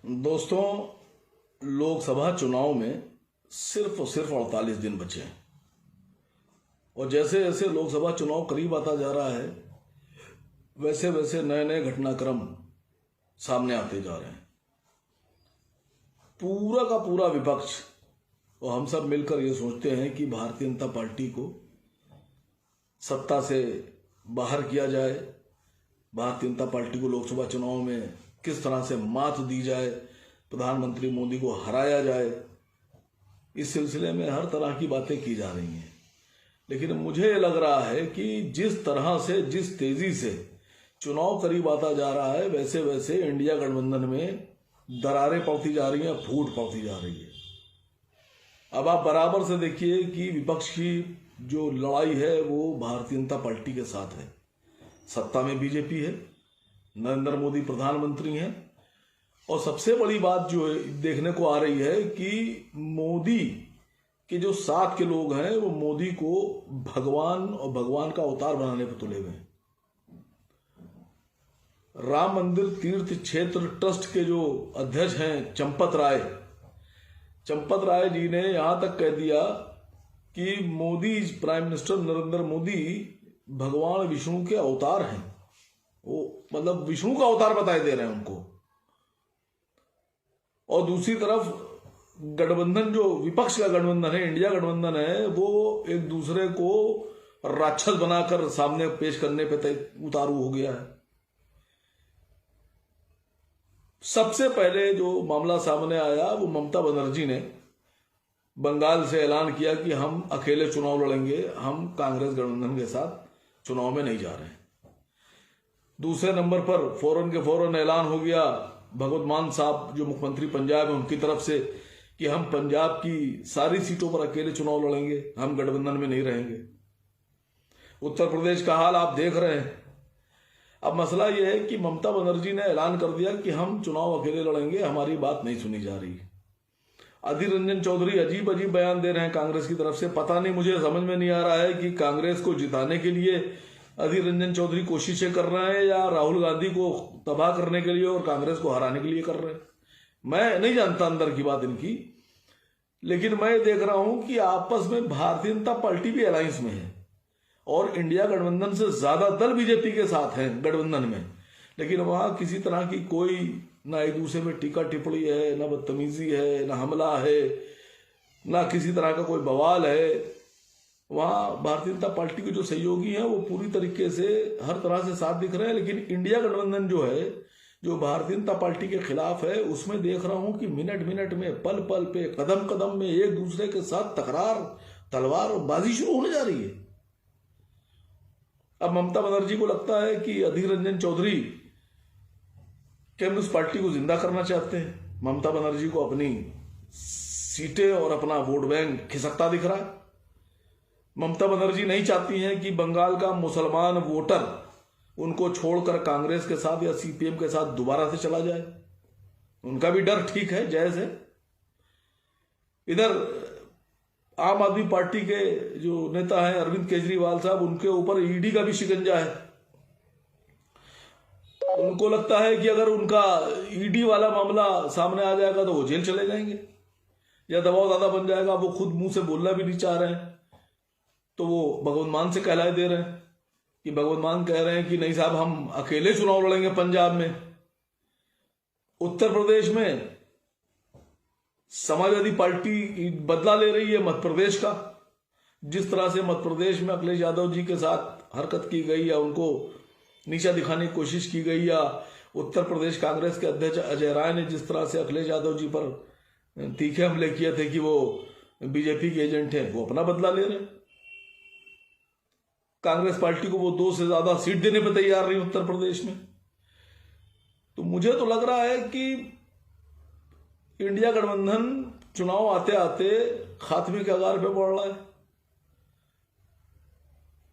दोस्तों, लोकसभा चुनाव में सिर्फ और सिर्फ 48 दिन बचे हैं और जैसे जैसे लोकसभा चुनाव करीब आता जा रहा है वैसे वैसे नए नए घटनाक्रम सामने आते जा रहे हैं। पूरा का पूरा विपक्ष और हम सब मिलकर ये सोचते हैं कि भारतीय जनता पार्टी को सत्ता से बाहर किया जाए, भारतीय जनता पार्टी को लोकसभा चुनाव में किस तरह से मात दी जाए, प्रधानमंत्री मोदी को हराया जाए। इस सिलसिले में हर तरह की बातें की जा रही हैं, लेकिन मुझे लग रहा है कि जिस तरह से जिस तेजी से चुनाव करीब आता जा रहा है वैसे वैसे इंडिया गठबंधन में दरारें पड़ती जा रही हैं, फूट पड़ती जा रही है। अब आप बराबर से देखिए कि विपक्ष की जो लड़ाई है वो भारतीय जनता पार्टी के साथ है। सत्ता में बीजेपी है, नरेंद्र मोदी प्रधानमंत्री हैं और सबसे बड़ी बात जो देखने को आ रही है कि मोदी के जो साथ के लोग हैं वो मोदी को भगवान और भगवान का अवतार बनाने पर तुले हुए हैं। राम मंदिर तीर्थ क्षेत्र ट्रस्ट के जो अध्यक्ष हैं चंपत राय जी ने यहां तक कह दिया कि मोदी, प्राइम मिनिस्टर नरेंद्र मोदी भगवान विष्णु के अवतार हैं। वो मतलब विष्णु का अवतार बताए दे रहे हैं उनको। और दूसरी तरफ गठबंधन, जो विपक्ष का गठबंधन है, इंडिया गठबंधन है, वो एक दूसरे को राक्षस बनाकर सामने पेश करने पे उतारू हो गया है। सबसे पहले जो मामला सामने आया वो ममता बनर्जी ने बंगाल से ऐलान किया कि हम अकेले चुनाव लड़ेंगे, हम कांग्रेस गठबंधन के साथ चुनाव में नहीं जा रहे हैं। दूसरे नंबर पर फौरन के फौरन ऐलान हो गया भगवत मान साहब जो मुख्यमंत्री पंजाब है उनकी तरफ से कि हम पंजाब की सारी सीटों पर अकेले चुनाव लड़ेंगे, हम गठबंधन में नहीं रहेंगे। उत्तर प्रदेश का हाल आप देख रहे हैं। अब मसला यह है कि ममता बनर्जी ने ऐलान कर दिया कि हम चुनाव अकेले लड़ेंगे, हमारी बात नहीं सुनी जा रही। अधीर रंजन चौधरी अजीब अजीब बयान दे रहे हैं कांग्रेस की तरफ से। पता नहीं, मुझे समझ में नहीं आ रहा है कि कांग्रेस को जिताने के लिए अधीर रंजन चौधरी कोशिशें कर रहे हैं या राहुल गांधी को तबाह करने के लिए और कांग्रेस को हराने के लिए कर रहे हैं। मैं नहीं जानता अंदर की बात इनकी, लेकिन मैं देख रहा हूं कि आपस में भारतीय जनता पार्टी भी अलायंस में है और इंडिया गठबंधन से ज्यादा दल बीजेपी के साथ हैं गठबंधन में, लेकिन वहां किसी तरह की कोई ना एक दूसरे में टीका टिप्पणी है, ना बदतमीजी है, ना हमला है, ना किसी तरह का कोई बवाल है। वहां भारतीय जनता पार्टी के जो सहयोगी हैं वो पूरी तरीके से हर तरह से साथ दिख रहे हैं, लेकिन इंडिया गठबंधन जो है, जो भारतीय जनता पार्टी के खिलाफ है, उसमें देख रहा हूं कि मिनट मिनट में, पल पल पे, कदम कदम में एक दूसरे के साथ तकरार, तलवार और बाजी शुरू होने जा रही है। अब ममता बनर्जी को लगता है कि अधीर रंजन चौधरी कम्युनिस्ट पार्टी को जिंदा करना चाहते हैं। ममता बनर्जी को अपनी सीटें और अपना वोट बैंक खिसकता दिख रहा है। ममता बनर्जी नहीं चाहती हैं कि बंगाल का मुसलमान वोटर उनको छोड़कर कांग्रेस के साथ या सीपीएम के साथ दोबारा से चला जाए। उनका भी डर ठीक है, जायज है। इधर आम आदमी पार्टी के जो नेता हैं अरविंद केजरीवाल साहब, उनके ऊपर ईडी का भी शिकंजा है। उनको लगता है कि अगर उनका ईडी वाला मामला सामने आ जाएगा तो वो जेल चले जाएंगे या दबाव ज्यादा बन जाएगा। वो खुद मुंह से बोलना भी नहीं चाह रहे हैं, तो वो भगवत मान से कहलाए दे रहे हैं कि भगवत मान कह रहे हैं कि नहीं साहब, हम अकेले चुनाव लड़ेंगे पंजाब में। उत्तर प्रदेश में समाजवादी पार्टी बदला ले रही है मध्य प्रदेश का। जिस तरह से मध्य प्रदेश में अखिलेश यादव जी के साथ हरकत की गई या उनको नीचा दिखाने की कोशिश की गई, या उत्तर प्रदेश कांग्रेस के अध्यक्ष अजय राय ने जिस तरह से अखिलेश यादव जी पर तीखे हमले किए थे कि वो बीजेपी के एजेंट हैं, वो अपना बदला ले रहे हैं। कांग्रेस पार्टी को वो 2 से ज्यादा सीट देने पर तैयार रही उत्तर प्रदेश में। तो मुझे तो लग रहा है कि इंडिया गठबंधन चुनाव आते आते खात्मे के कगार पे बढ़ रहा है।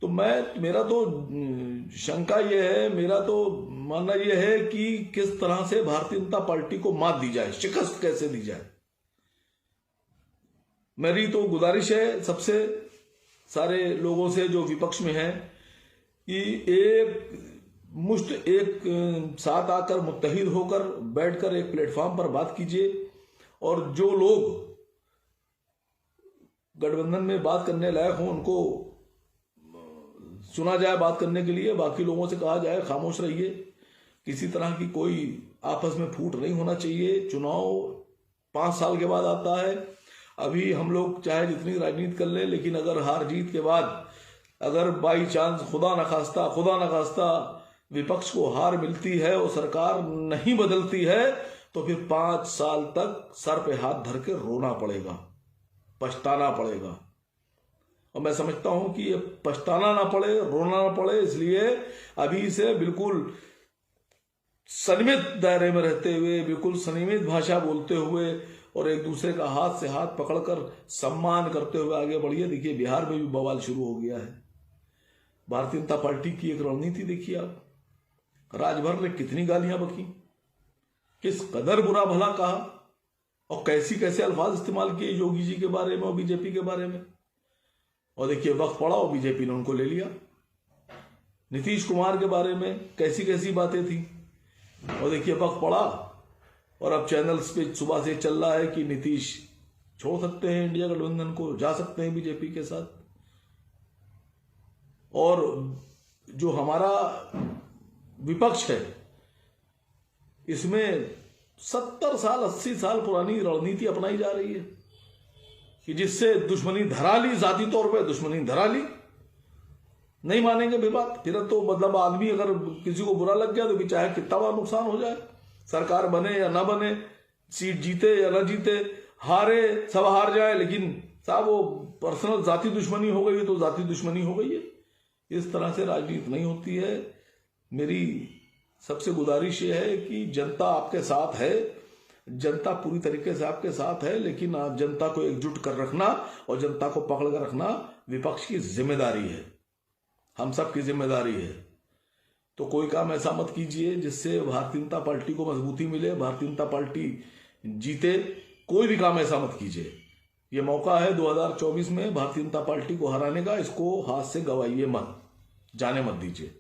तो मेरा तो शंका यह है, मेरा तो मानना यह है कि किस तरह से भारतीय जनता पार्टी को मात दी जाए, शिकस्त कैसे दी जाए। मेरी तो गुजारिश है सबसे सारे लोगों से जो विपक्ष में हैं कि एक मुश्त एक साथ आकर मुत्तहिद होकर बैठकर एक प्लेटफॉर्म पर बात कीजिए, और जो लोग गठबंधन में बात करने लायक हों उनको सुना जाए बात करने के लिए, बाकी लोगों से कहा जाए खामोश रहिए। किसी तरह की कोई आपस में फूट नहीं होना चाहिए। चुनाव 5 साल के बाद आता है। अभी हम लोग चाहे जितनी राजनीति कर लें, लेकिन अगर हार जीत के बाद अगर बाई चांस खुदा न खास्ता विपक्ष को हार मिलती है और सरकार नहीं बदलती है, तो फिर 5 साल तक सर पे हाथ धर के रोना पड़ेगा, पछताना पड़ेगा। और मैं समझता हूं कि ये पछताना ना पड़े, रोना ना पड़े, इसलिए अभी से बिल्कुल संयमित दायरे में रहते हुए, बिल्कुल संयमित भाषा बोलते हुए और एक दूसरे का हाथ से हाथ पकड़कर सम्मान करते हुए आगे बढ़िए। देखिए बिहार में भी बवाल शुरू हो गया है। भारतीय जनता पार्टी की एक रणनीति देखिए आप, राजभर ने कितनी गालियां बकी, किस कदर बुरा भला कहा और कैसे अल्फाज इस्तेमाल किए योगी जी के बारे में और बीजेपी के बारे में। और देखिए वक्त पड़ा और बीजेपी ने उनको ले लिया। नीतीश कुमार के बारे में कैसी बातें थी, और देखिए वक्त पड़ा और अब चैनल्स पे सुबह से चल रहा है कि नीतीश छोड़ सकते हैं इंडिया गठबंधन को, जा सकते हैं बीजेपी के साथ। और जो हमारा विपक्ष है इसमें 70 साल 80 साल पुरानी रणनीति अपनाई जा रही है कि जिससे दुश्मनी धरा ली, जाती तौर पे दुश्मनी धरा ली, नहीं मानेंगे विवाद। फिर तो मतलब आदमी अगर किसी को बुरा लग गया तो भी चाहे कितना बड़ा नुकसान हो जाए, सरकार बने या ना बने, सीट जीते या ना जीते, हारे सब हार जाए, लेकिन साहब वो पर्सनल जाति दुश्मनी हो गई तो जाति दुश्मनी हो गई है। इस तरह से राजनीति नहीं होती है। मेरी सबसे गुजारिश ये है कि जनता आपके साथ है, जनता पूरी तरीके से आपके साथ है, लेकिन आप जनता को एकजुट कर रखना और जनता को पकड़ कर रखना विपक्ष की जिम्मेदारी है, हम सब की जिम्मेदारी है। तो कोई काम ऐसा मत कीजिए जिससे भारतीय जनता पार्टी को मजबूती मिले, भारतीय जनता पार्टी जीते। कोई भी काम ऐसा मत कीजिए। ये मौका है 2024 में भारतीय जनता पार्टी को हराने का, इसको हाथ से गवाइए मत, जाने मत दीजिए।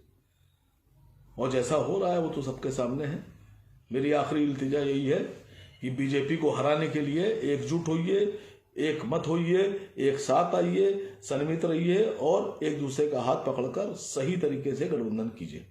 और जैसा हो रहा है वो तो सबके सामने है। मेरी आखिरी इल्तिजा यही है कि बीजेपी को हराने के लिए एकजुट होइए, एक मत होइए, एक साथ आइए, संयमित रहिए और एक दूसरे का हाथ पकड़कर सही तरीके से गठबंधन कीजिए।